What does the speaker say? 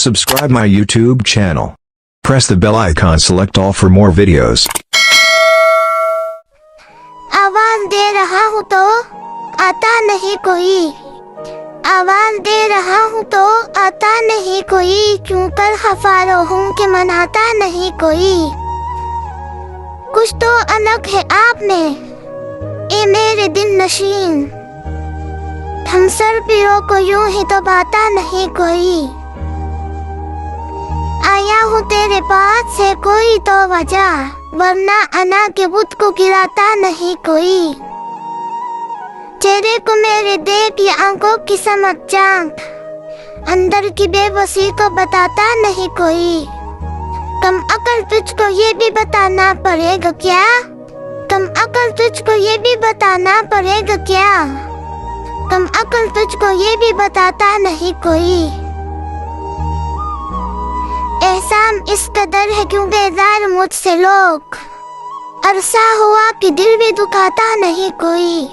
Subscribe my YouTube channel. Press the bell icon, select all for more videos. आवाज दे रहा हूँ तो आता नहीं कोई, आवाज दे रहा हूँ तो आता नहीं कोई, क्यों कर खफारो हूँ कि मनाता नहीं कोई। कुछ तो अलग है आप में ए मेरे दिल नशीन, हम सर पीरों को यूं ही तो बाता नहीं कोई। आया हूँ तेरे पास से कोई तो वजह, वरना अना के बुत को गिराता नहीं कोई। चेहरे को मेरे देख ये आंखों की समझ झांक, अंदर की बेबसी को बताता नहीं कोई। कम अकल तुझको ये भी बताना पड़ेगा क्या, कम अकल तुझको ये भी बताना पड़ेगा क्या, कम अकल तुझको ये भी बताता नहीं कोई। एहसान इस कदर है क्यों बेजार मुझसे लोग, अरसा हुआ कि दिल भी दुखाता नहीं कोई।